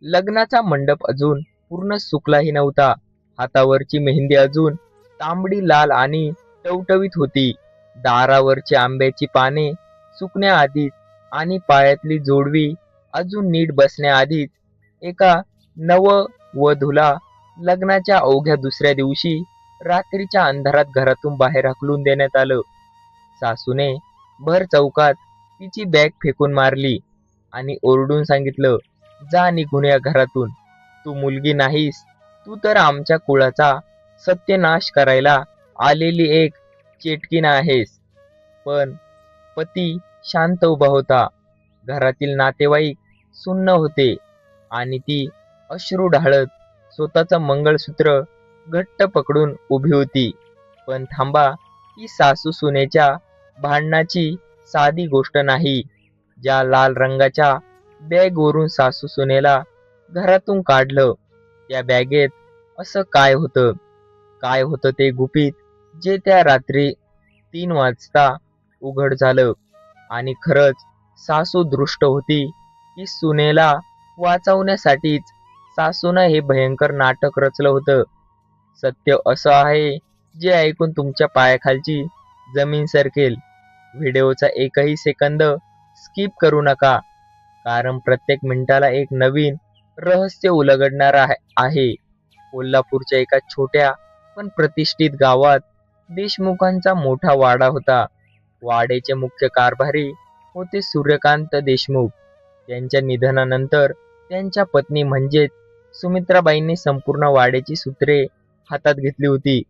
लग्नाचा मंडप अजून पूर्ण सुकलाही नव्हता. हातावरची मेहंदी अजून तांबडी लाल आणि टवटवीत होती. दारावरची आंब्याची पाने सुकण्याआधीच आणि पायातली जोडवी अजून नीट बसण्याआधीच एका नववधूला लग्नाच्या अवघ्या दुसऱ्या दिवशी रात्रीच्या अंधारात घरातून बाहेर हाकलून देण्यात आलं. सासूने भर चौकात तिची बॅग फेकून मारली आणि ओरडून सांगितलं, जा निघून या घरातून. तू मुलगी नाहीस, तू तर आमच्या कुळाचा सत्यानाश करायला आलेली एक चेटकीण आहेस. पण पती शांत उभा होता. घरातील नातेवाईक सुन्न होते आणि ती अश्रू ढाळत स्वतःचं मंगळसूत्र घट्ट पकडून उभी होती. पण थांबा, ही सासू सुनेच्या भांडणाची साधी गोष्ट नाही. ज्या लाल रंगाच्या बॅगवरून सासू सुनेला घरातून काढलं, त्या बॅगेत असं काय होतं? काय होतं ते गुपित, जे त्या रात्री 3 वाजता उघड झालं. आणि खरंच सासू दृष्ट होती की सुनेला वाचवण्यासाठीच सासूनं हे भयंकर नाटक रचलं होतं. सत्य असं आहे जे ऐकून तुमच्या पायाखालची जमीन सरकेल. व्हिडिओचा एकही सेकंद स्किप करू नका, कारण प्रत्येक मिनिटाला एक नवीन रहस्य उलगडणार आहे. कोल्हापूरच्या एका छोट्या पण प्रतिष्ठित गावात देशमुखांचा मोठा वाडा होता. वाड्याचे मुख्य कारभारी होते सूर्यकांत देशमुख. त्यांच्या निधनानंतर त्यांच्या पत्नी म्हणजेच सुमित्राबाईंनी संपूर्ण वाड्याची सूत्रे हातात घेतली होती.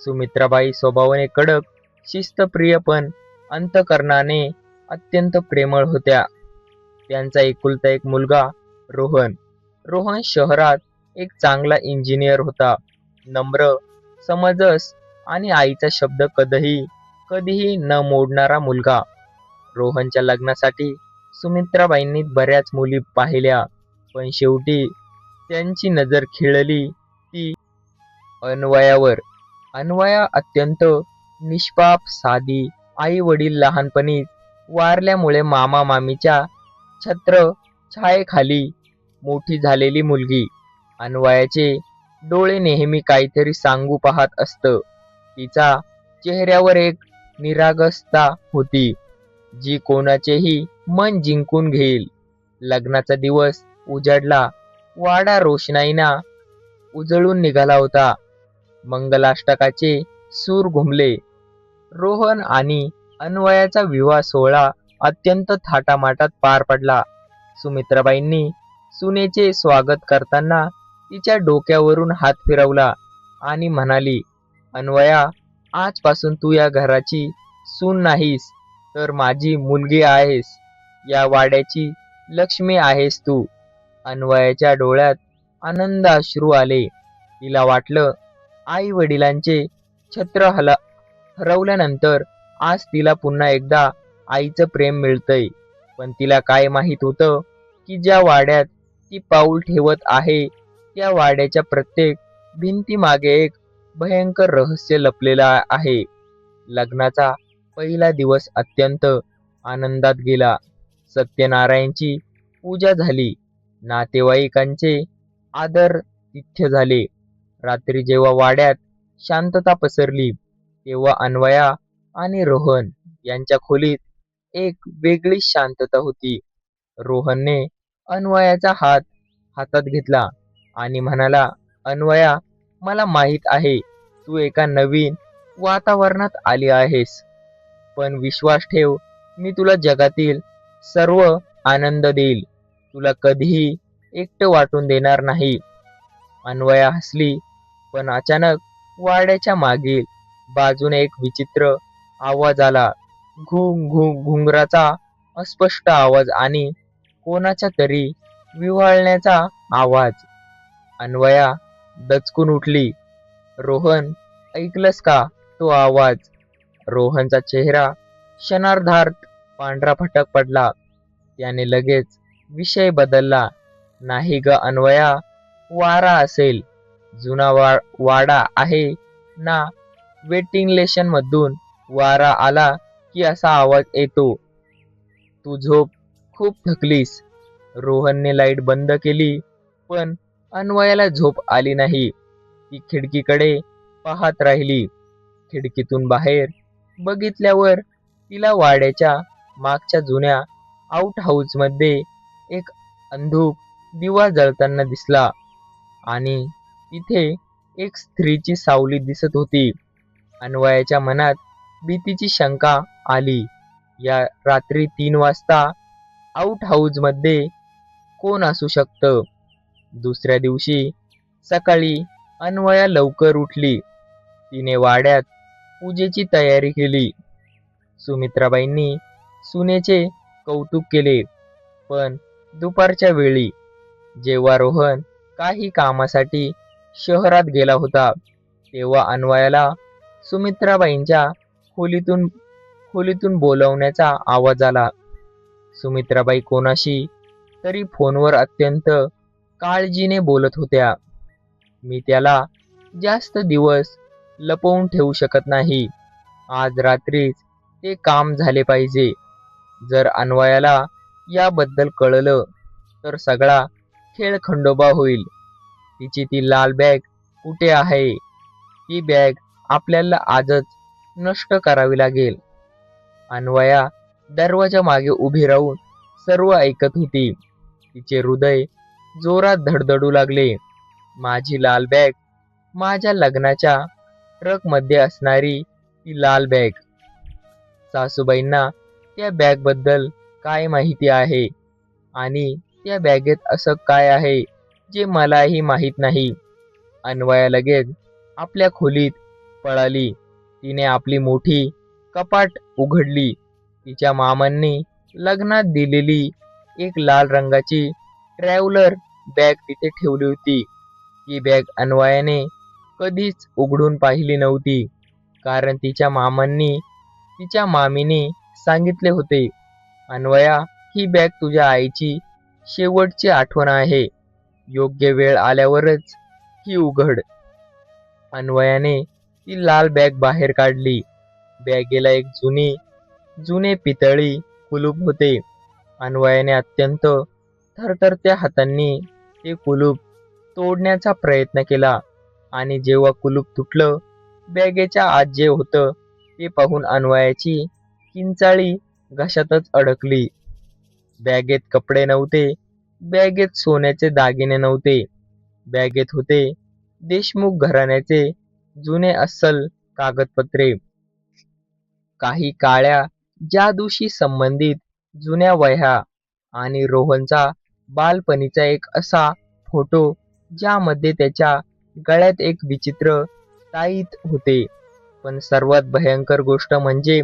सुमित्राबाई स्वभावाने कडक, शिस्तप्रिय पण अंतःकरणाने अत्यंत प्रेमळ होत्या. त्यांचा एकुलता एक मुलगा रोहन. रोहन शहरात एक चांगला इंजिनियर होता. नम्र, समंजस आणि आईचा शब्द कधीही न मोडणारा मुलगा. रोहनच्या लग्नासाठी सुमित्राबाईंनी बऱ्याच मुली पाहिल्या, पण शेवटी त्यांची नजर खिळली ती अन्वयावर. अन्वया अत्यंत निष्पाप, साधी. आई वडील लहानपणीच वारल्यामुळे मामा मामीच्या छत्रछायेखाली मोठी झालेली मुलगी. अन्वयाचे डोळे नेहमी काहीतरी सांगू पाहत असत. तिचा चेहऱ्यावर एक निरागसता होती, जी कोणाचेही मन जिंकून घेईल. लग्नाचा दिवस उजाडला. वाडा रोषणाईना उजळून निघाला होता. मंगलाष्टकाचे सूर घुमले. रोहन आणि अन्वयाचा विवाह सोहळा अत्यंत थाटामाटात पार पडला. सुमित्राबाईंनी सुनेचे स्वागत करताना तिच्या डोक्यावरून हात फिरवला आणि म्हणाली, अन्वया, आजपासून तू या घराची सून नाहीस, तर माझी मुलगी आहेस. या वाड्याची लक्ष्मी आहेस तू. अन्वयाच्या डोळ्यात आनंद अश्रू आले. तिला वाटलं, आई वडिलांचे छत्र हरवल्यानंतर आज तिला पुन्हा एकदा आईचं प्रेम मिळतंय. पण तिला काय माहित होतं की ज्या वाड्यात ती पाऊल ठेवत आहे, त्या वाड्याच्या प्रत्येक भिंतीमागे एक भयंकर रहस्य लपलेलं आहे. लग्नाचा पहिला दिवस अत्यंत आनंदात गेला. सत्यनारायणची पूजा झाली. नातेवाईकांचे आदरातिथ्य झाले. रात्री जेव्हा वाड्यात शांतता पसरली, तेव्हा अन्वया आणि रोहन यांच्या खोलीत एक वेगळीच शांतता होती. रोहनने अन्वयाचा हात हातात घेतला आणि म्हणाला, अन्वया, मला माहित आहे तू एका नवीन वातावरणात आली आहेस, पण विश्वास ठेव, मी तुला जगातील सर्व आनंद देईल. तुला कधीही एकटं वाटून देणार नाही. अन्वया हसली, पण अचानक वाड्याच्या मागील बाजूने एक विचित्र आवाज आला. घुंगराचा अस्पष्ट आवाज आणि कोणाच्या तरी विव्हाळण्याचा आवाज. अन्वया दचकून उठली. रोहन, ऐकलंस का तो आवाज? रोहनचा चेहरा क्षणार्धात पांढरा फटक पडला. त्याने लगेच विषय बदलला. नाही ग अन्वया, वारा असेल. जुना वाडा आहे ना, वेंटिलेशन मधून वारा आला की असा आवाज येतो. तू झोप, खूप थकलीस. रोहनने लाईट बंद केली पण अन्वयाला झोप आली नाही. ती खिडकीकडे पाहत राहिली. खिडकीतून बाहेर बघितल्यावर तिला वाड्याच्या मागच्या जुन्या आउट हाऊसमध्ये एक अंधूक दिवा जळताना दिसला आणि तिथे एक स्त्रीची सावली दिसत होती. अन्वयाच्या मनात भीतीची शंका आली. या रात्री 3 वाजता आउट हाऊसमध्ये कोण असू शकतं? दुसऱ्या दिवशी सकाळी अन्वया लवकर उठली. तिने वाड्यात पूजेची तयारी केली. सुमित्राबाईंनी सुनेचे कौतुक केले. पण दुपारच्या वेळी जेव्हा रोहन काही कामासाठी शहरात गेला होता, तेव्हा अन्वयाला सुमित्राबाईंच्या खोलीतून खोलीतून बोलवण्याचा आवाज आला. सुमित्राबाई कोणाशी तरी फोनवर अत्यंत काळजीने बोलत होत्या. मी त्याला जास्त दिवस लपवून ठेवू शकत नाही. आज रात्रीच ते काम झाले पाहिजे. जर अन्वयाला याबद्दल कळलं तर सगळा खेळ खंडोबा होईल. तिची ती लाल बॅग कुठे आहे? ती बॅग आपल्याला आजच नष्ट करावी लागेल. अन्वया दरवाजा मागे उभी राहून सर्व ऐकत होती. तिचे हृदय जोरात धडधडू लागले. माझी लाल बॅग, माझ्या लग्नाच्या ट्रकमध्ये असणारी ती लाल बॅग. सासूबाईंना त्या बॅगबद्दल काय माहिती आहे आणि त्या बॅगेत असं काय आहे जे मलाही माहीत नाही. अन्वया लगेच आपल्या खोलीत पळाली. तिने आपली मोठी कपाट उघडली. तिच्या मामांनी लग्नात दिलेली एक लाल रंगाची ट्रॅव्हलर बॅग तिथे ठेवली होती. ती बॅग अन्वयाने कधीच उघडून पाहिली नव्हती, कारण तिच्या मामीने सांगितले होते, अन्वया, ही बॅग तुझ्या आईची शेवटची आठवण आहे. योग्य वेळ आल्यावरच ही उघड. अन्वयाने ती लाल बॅग बाहेर काढली. बॅगेला एक जुने पितळी कुलूप होते. अन्वयाने अत्यंत थरथरत्या हातांनी ते कुलूप तोडण्याचा प्रयत्न केला आणि जेव्हा कुलूप तुटलं, बॅगेच्या आत जे होतं ते पाहून अन्वयाची किंचाळी घशातच अडकली. बॅगेत कपडे नव्हते. बॅगेत सोन्याचे दागिने नव्हते. बॅगेत होते देशमुख घराण्याचे जुने अस्सल कागदपत्रे, काही काळ्या जादूशी संबंधित जुन्या वह्या आणि रोहनचा बालपणीचा एक असा फोटो ज्यामध्ये त्याच्या गळ्यात एक विचित्र ताईत होते. पण सर्वात भयंकर गोष्ट म्हणजे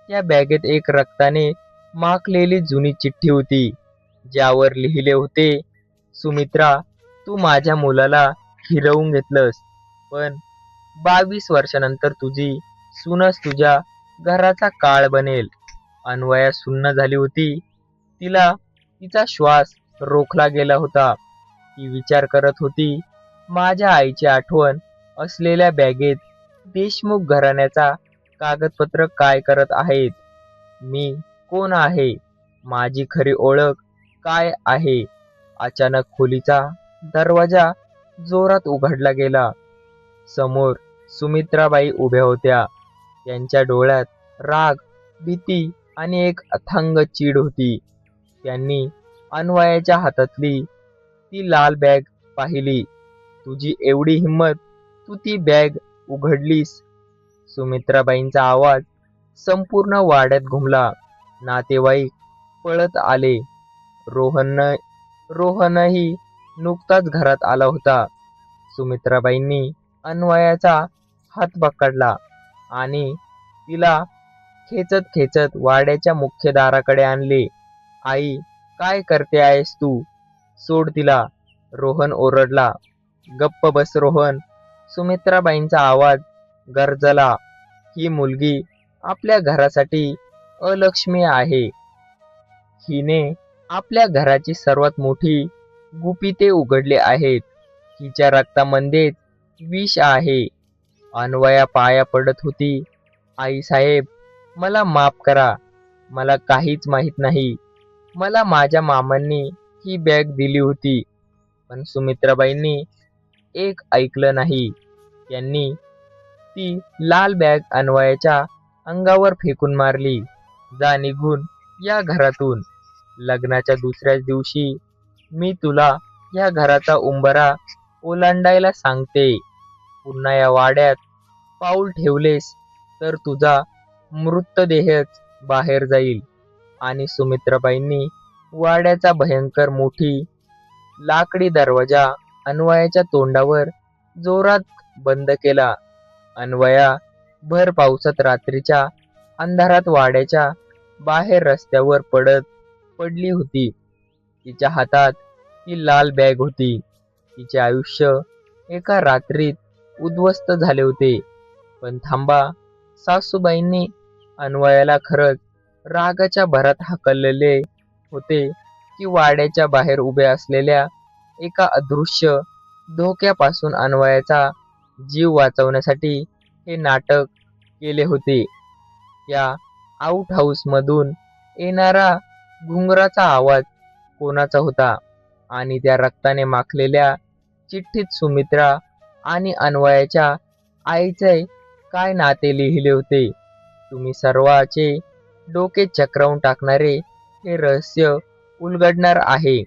त्या बॅगेत एक रक्ताने माखलेली जुनी चिठ्ठी होती, ज्यावर लिहिले होते, सुमित्रा, तू माझ्या मुलाला हिरवून घेतलंस, पण 22 वर्षानंतर तुझी सूनच तुझ्या घराचा काळ बनेल. अन्वया सुन्न झाली होती. तिचा श्वास रोखला गेला होता. ती विचार करत होती, माझ्या आईची आठवण असलेल्या बॅगेत देशमुख घराण्याचा कागदपत्र काय करत आहेत? मी कोण आहे? माझी खरी ओळख काय आहे? अचानक खोलीचा दरवाजा जोरात उघडला गेला. समोर सुमित्राबाई उभ्या होत्या. त्यांच्या डोळ्यात राग, भीती आणि एक अथांग चीड होती. त्यांनी अन्वयाच्या हातातली ती लाल बॅग पाहिली. तुझी एवढी हिंमत, तू ती बॅग उघडलीस? सुमित्राबाईंचा आवाज संपूर्ण वाड्यात घुमला. नातेवाईक पळत आले. रोहनही नुकताच घरात आला होता. सुमित्राबाईंनी अन्वयाचा हात पकडला आणि तिला खेचत खेचत वाड्याच्या मुख्य दाराकडे आणले. आई, काय करते आहेस तू? सोड तिला, रोहन ओरडला. गप्प बस रोहन, सुमित्राबाईंचा आवाज गरजला. ही मुलगी आपल्या घरासाठी अलक्ष्मी आहे. हिने आपल्या घराची सर्वात मोठी गुपिते उघडली आहेत. हिच्या रक्तामध्येच विष आहे. अन्वया पाया पडत होती. आई साहेब, मला माफ करा. मला काहीच माहित नाही. मला माझ्या मामांनी ही बॅग दिली होती. पण सुमित्राबाईंनी एक ऐकलं नाही. त्यांनी ती लाल बॅग अन्वयाच्या अंगावर फेकून मारली. जा निघून या घरातून. लग्नाच्या दुसऱ्याच दिवशी मी तुला या घराचा उंबरा ओलांडायला सांगते. पुन्हा या वाड्यात पाऊल ठेवलेस तर तुझा मृतदेहच बाहेर जाईल. आणि सुमित्राबाईंनी वाड्याचा भयंकर मोठी लाकडी दरवाजा अन्वयाच्या तोंडावर जोरात बंद केला. अन्वया भर पावसात रात्रीच्या अंधारात वाड्याच्या बाहेर रस्त्यावर पडली होती. तिच्या हातात ती लाल बॅग होती. तिचे आयुष्य एका रात्रीत उद्ध्वस्त झाले होते. पण थांबा, सासूबाईंनी अन्वयाला खरंच रागाच्या भरात हाकललेले होते की वाड्याच्या बाहेर उभ्या असलेल्या एका अदृश्य धोक्यापासून अन्वयाचा जीव वाचवण्यासाठी हे नाटक केले होते. त्या आउट हाऊस मधून येणारा घुंगराचा आवाज कोणाचा होता आणि त्या रक्ताने माखलेल्या चिठ्ठीत सुमित्रा आणि अन्वयाच्या आईचे काय नाते लिहिले होते? तुम्ही सर्वांचे डोके चक्रावून टाकणारे हे रहस्य उलगडणार आहे.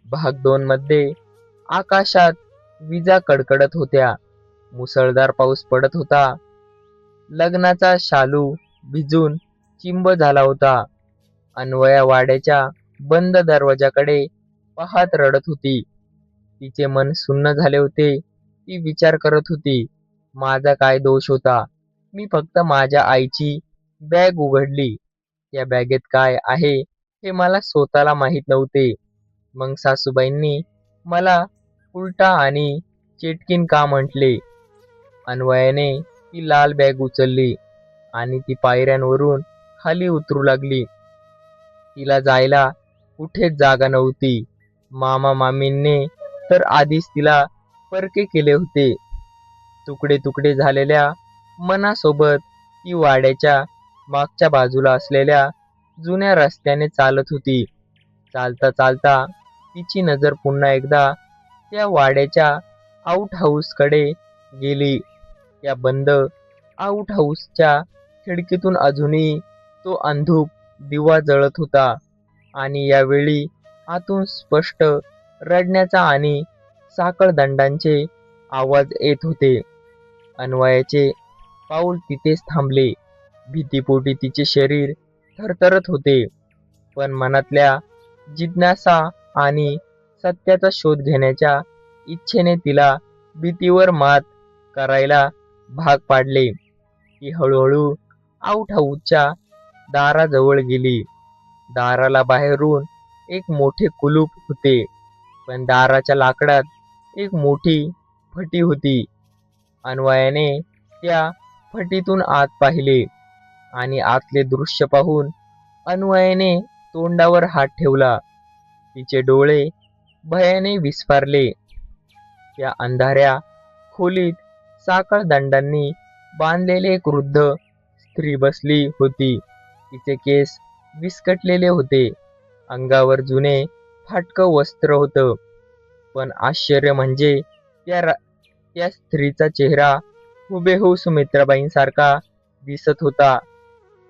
भाग 2 मध्ये आकाशात विजा कडकडत होत्या. मुसळधार पाऊस पडत होता. लग्नाचा शालू भिजून चिंब झाला होता. अन्वया वाड्याच्या बंद दरवाजाकडे पाहत रडत होती. तिचे मन सुन्न झाले होते. ती विचार करत होती, माझा काय दोष होता? मी फक्त माझ्या आईची बॅग उघडली. त्या बॅगेत काय आहे हे मला स्वतःला माहीत नव्हते. मग सासूबाईंनी मला उलटा आणि चेटकीन का म्हटले? अन्वयाने ती लाल बॅग उचलली आणि ती पायऱ्यांवरून खाली उतरू लागली. तिला जायला कुठेच जागा नव्हती. मामा मामींनी तर आधीच तिला परके केले होते. तुकडे तुकडे झालेल्या मनासोबत ती वाड्याच्या मागच्या बाजूला असलेल्या जुन्या रस्त्याने चालत होती. चालता चालता तिची नजर पुन्हा एकदा त्या वाड्याच्या आउट हाऊसकडे गेली. त्या बंद आउट हाऊसच्या खिडकीतून अजूनही तो अंधूक दिवा जळत होता आणि यावेळी आतून स्पष्ट रडण्याचा आणि साखळदंडांचे आवाज येत होते. अन्वयाचे पाऊल तिथेच थांबले. भीतीपोटी तिचे शरीर थरथरत होते. पण मनातल्या जिज्ञासा आणि सत्याचा शोध घेण्याच्या इच्छेने तिला भीतीवर मात करायला भाग पाडले. ती हळूहळू आउट हाऊसच्या दाराजवळ गेली. दाराला बाहेरून एक मोठे कुलूप होते, पण दाराच्या लाकडात एक मोठी फटी होती. अन्वयाने त्या फटीतून आत पाहिले आणि आतले दृश्य पाहून अन्वयाने तोंडावर हात ठेवला. तिचे डोळे भयाने विस्फारले. त्या अंधाऱ्या खोलीत साखळदंडांनी बांधलेली एक वृद्ध स्त्री बसली होती. तिचे केस विस्कटलेले होते. अंगावर जुने फाटकं वस्त्र होतं. पण आश्चर्य म्हणजे त्या स्त्रीचा चेहरा हुबेहूब सुमित्राबाईंसारखा दिसत होता.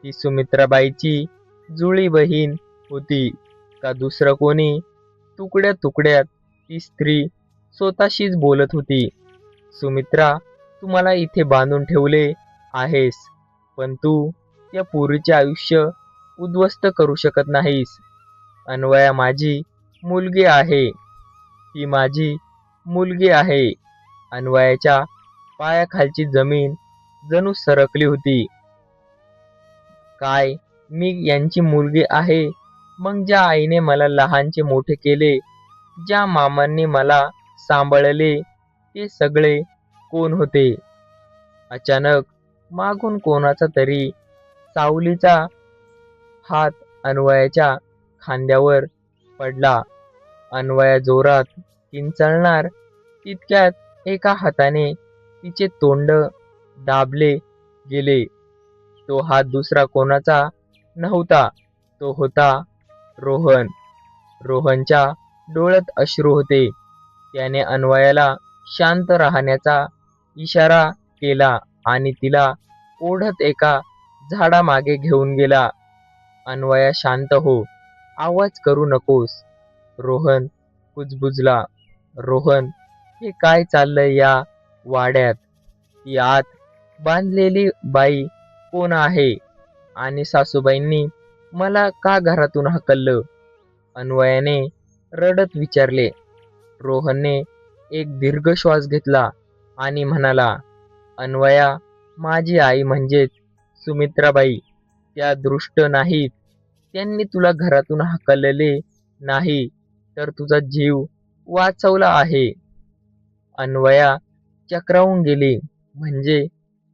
ती सुमित्राबाईची जुळी बहीण होती का दुसरं कोणी? तुकड्या तुकड्यात ती स्त्री स्वतःशीच बोलत होती. सुमित्रा, तू मला इथे बांधून ठेवले आहेस, पण तू त्या पोरीचे आयुष्य उद्ध्वस्त करू शकत नाहीस. अन्वया माझी मुलगी आहे. ती माझी मुलगी आहे. अन्वयाच्या पायाखालची जमीन जणू सरकली होती. काय मी यांची मुलगी आहे? मग ज्या आईने मला लहानचे मोठे केले, ज्या मामांनी मला सांभाळले, ते सगळे कोण होते? अचानक मागून कोणाचा तरी सावलीचा हात अन्वयाच्या खांद्यावर पडला. अन्वया जोरात किंचाळणार तितक्यात एका हाताने तिचे तोंड दाबले गेले. तो हात दुसरा कोणाचा नव्हता, तो होता रोहन. रोहनच्या डोळ्यात अश्रू होते. त्याने अन्वयाला शांत राहण्याचा इशारा केला आणि तिला ओढत एका झाडामागे घेऊन गेला. अन्वया, शांत हो, आवाज करू नकोस. रोहन कुजबुजला. रोहन, हे काय चाललंय या वाड्यात? ती आत बांधलेली बाई कोण आहे? आणि सासूबाईंनी मला का घरातून हकललं? अन्वयाने रडत विचारले. रोहनने एक दीर्घ श्वास घेतला आणि म्हणाला, अन्वया, माझी आई म्हणजेच सुमित्राबाई, त्या दृष्ट नाहीत. त्यांनी तुला घरातून हकलले नाही, तर तुझा जीव वाचवला आहे. अन्वया चक्रावून गेली. म्हणजे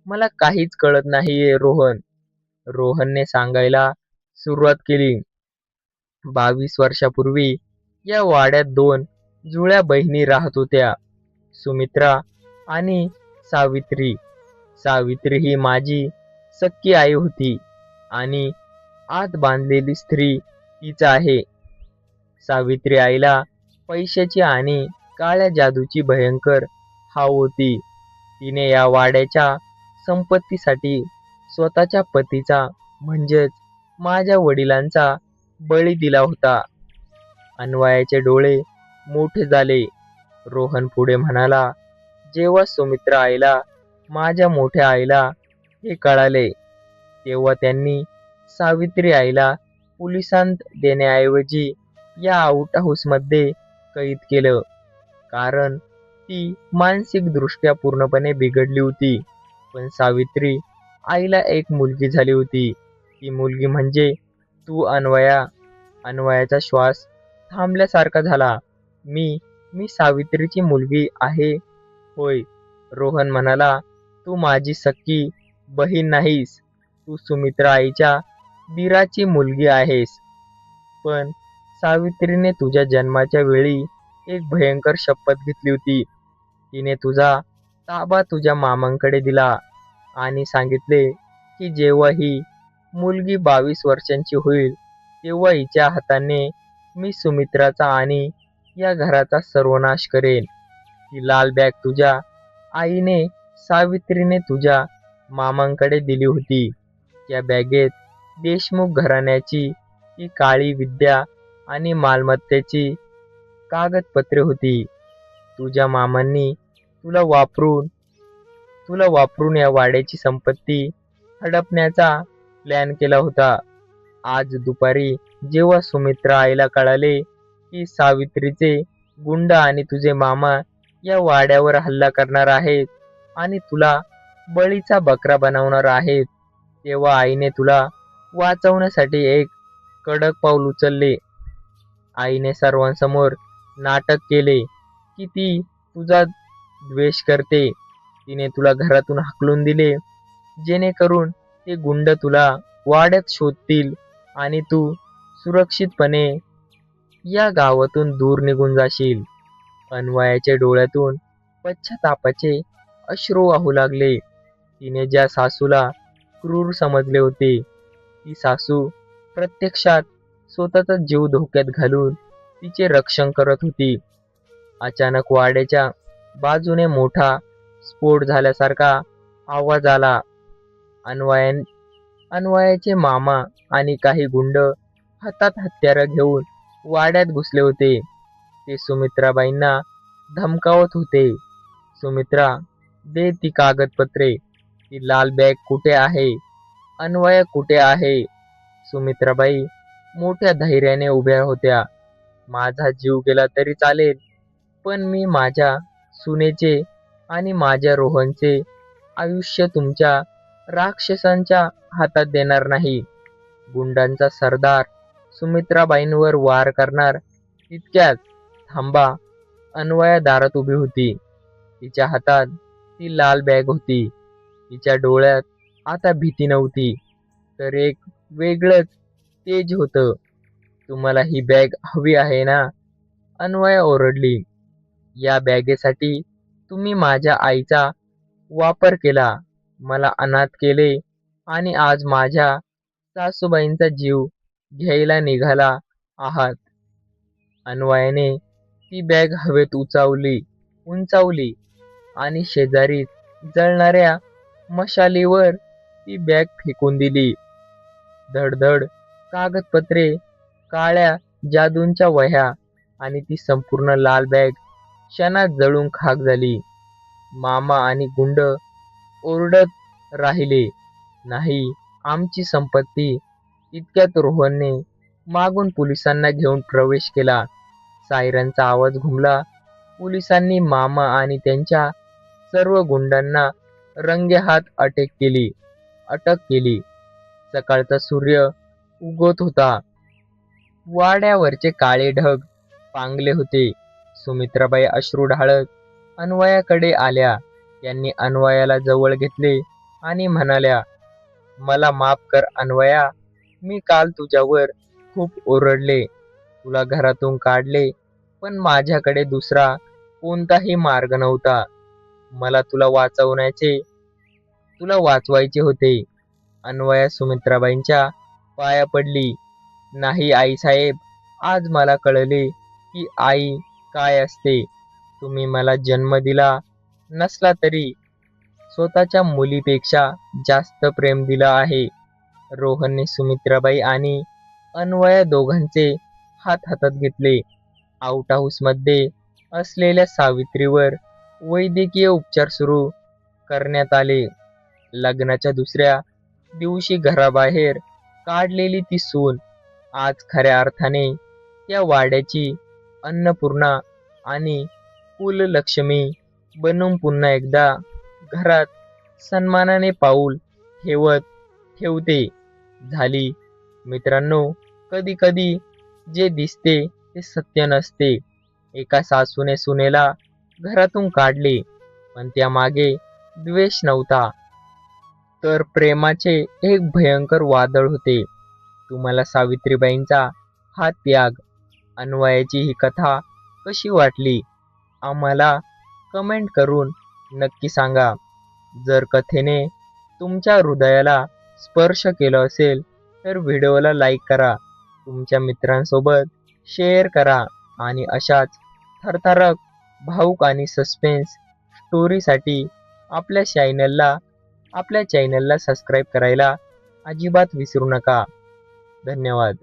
मला काहीच कळत नाहीये रोहन. रोहनने सांगायला सुरुवात केली. 22 वर्षापूर्वी या वाड्यात 2 जुळ्या बहिणी राहत होत्या, सुमित्रा आणि सावित्री. सावित्री ही माझी सख्खी आई होती आणि आत बांधलेली स्त्री तीच आहे. सावित्री आईला पैशाची आणि काळ्या जादूची भयंकर हाव होती. तिने या वाड्याच्या संपत्तीसाठी स्वतःच्या पतीचा म्हणजेच माझ्या वडिलांचा बळी दिला होता. अन्वयाचे डोळे मोठे झाले. रोहन पुढे म्हणाला, जेव्हा सुमित्रा आईला, माझ्या मोठ्या आईला हे कळाले, तेव्हा त्यांनी सावित्री आईला पोलिसांत देण्याऐवजी या आउट हाऊसमध्ये कैद केलं. कारण ती मानसिकदृष्ट्या पूर्णपणे बिघडली होती. पण सावित्री आईला एक मुलगी झाली होती. ती मुलगी म्हणजे तू, अन्वया. अन्वयाचा श्वास थांबल्यासारखा झाला. मी मी सावित्रीची मुलगी आहे होय, रोहन म्हणाला. तू माझी सख्खी बहीण नाहीस. तू सुमित्रा आईच्या दीराची मुलगी आहेस. पण सावित्रीने तुझ्या जन्माच्या वेळी एक भयंकर शपथ घेतली होती. तिने तुझा ताबा तुझ्या मामांकडे दिला आणि सांगितले की जेव्हा ही मुलगी 22 वर्षांची होईल, तेव्हा हिच्या हाताने मी सुमित्राचा आणि या घराचा सर्वनाश करेन. ती लाल बॅग तुझ्या आईने, सावित्रीने तुझ्या मामांकडे दिली होती. त्या बॅगेत देशमुख घराण्याची ती काळी विद्या आणि मालमत्तेची कागदपत्रे होती. तुझ्या मामांनी तुला वापरून या वाड्याची संपत्ती हडपण्याचा प्लॅन केला होता. आज दुपारी जेव्हा सुमित्रा आईला कळाले की सावित्रीचे गुंड आणि तुझे मामा या वाड्यावर हल्ला करणार आहेत आणि तुला बळीचा बकरा बनवणार आहेत, तेव्हा आईने तुला वाचवण्यासाठी एक कडक पाऊल उचलले. आईने सर्वांसमोर नाटक केले की ती तुझा द्वेष करते. तिने तुला घरातून हाकलून दिले जेणेकरून ते गुंड तुला वाड्यात शोधतील आणि तू सुरक्षितपणे या गावातून दूर निघून जाशील. अन्वयाच्या डोळ्यातून पश्चातापाचे अश्रू वाहू लागले. तिने ज्या सासूला क्रूर समजले होते, ती सासू प्रत्यक्षात स्वतःचा जीव धोक्यात घालून तिचे रक्षण करत होती. अचानक वाड्याच्या बाजूने मोठा स्फोट झाल्यासारखा आवाज आला. अन्वयाचे मामा आणि काही गुंड हातात हत्यारं घेऊन वाड्यात घुसले होते. ते सुमित्राबाईंना धमकावत होते. सुमित्रा, दे ती कागदपत्रे. ती लाल बॅग कुठे आहे? अन्वया कुठे आहे? सुमित्राबाई मोठ्या धैर्याने उभ्या होत्या. माझा जीव गेला तरी चालेल, पण मी माझ्या सुनेचे आणि माझ्या रोहनचे आयुष्य तुमच्या राक्षसांच्या हातात देणार नाही. गुंडांचा सरदार सुमित्राबाईंवर वार करणार तितक्यात थांबा. अन्वया दारात उभी होती. तिच्या हातात ती लाल बॅग होती. तिच्या डोळ्यात आता भीती नव्हती, तर एक वेगळंच तेज होतं. तुम्हाला ही बॅग हवी आहे ना? अन्वया ओरडली. या बॅगेसाठी तुम्ही माझ्या आईचा वापर केला, मला अनाथ केले आणि आज माझ्या सासूबाईंचा जीव घ्यायला निघाला आहात. अन्वयाने ती बॅग हवेत उंचावली आणि शेजारीच जळणाऱ्या मशालीवर ती बॅग फेकून दिली. धडधड कागदपत्रे, काळ्या जादूंच्या वह्या आणि ती संपूर्ण लाल बॅग क्षणात जळून खाक झाली. मामा आणि गुंड ओरडत राहिले, "नाही, आमची संपत्ती." इतक्यात रोहनने मागून पोलिसांना घेऊन प्रवेश केला. सायरनचा आवाज घुमला. पोलिसांनी मामा आणि त्यांच्या सर्व गुंडांना रंगेहात अटक केली. सकाळचा सूर्य उगवत होता. वाड्यावरचे काळे ढग पांगले होते. सुमित्राबाई अश्रू ढाळत अन्वयाकडे आल्या. त्यांनी अन्वयाला जवळ घेतले आणि म्हणाल्या, "मला माफ कर अन्वया. मी काल तुझ्यावर खूप ओरडले, तुला घरातून काढले, पण माझ्याकडे दुसरा कोणताही मार्ग नव्हता. मला तुला वाचवायचे होते." अन्वया सुमित्राबाईंच्या पाया पडली. "नाही आईसाहेब, आज मला कळले की आई काय असते. तुम्ही मला जन्म दिला नसला तरी स्वतःच्या मुलीपेक्षा जास्त प्रेम दिलं आहे." रोहनने सुमित्राबाई आणि अन्वया दोघांचे हात हातात घेतले. आउट हाऊसमध्ये असलेल्या सावित्रीवर वैद्यकीय उपचार सुरू करण्यात आले. लग्नाच्या दुसऱ्या दिवशी घराबाहेर काढलेली ती सून आज खऱ्या अर्थाने त्या वाड्याची अन्नपूर्णा आणि कुललक्ष्मी बनून पुन्हा एकदा घरात सन्मानाने पाऊल ठेवते झाली. मित्रांनो, कधी कधी जे दिसते ते सत्य नसते. एका सासूने सुनेला घरातून काढले, पण त्यामागे द्वेष नव्हता, तर प्रेमाचे एक भयंकर वादळ होते. तुम्हाला सावित्रीबाईंचा हा त्याग, अन्वयाची ही कथा कशी वाटली आम्हाला कमेंट करून नक्की सांगा. जर कथेने तुमच्या हृदयाला स्पर्श केलं असेल तर व्हिडिओला लाईक करा, तुमच्या मित्रांसोबत शेअर करा आणि अशाच थरथरक, भावूक आणि सस्पेन्स स्टोरीसाठी आपल्या चॅनलला सबस्क्राईब करायला अजिबात विसरू नका. धन्यवाद.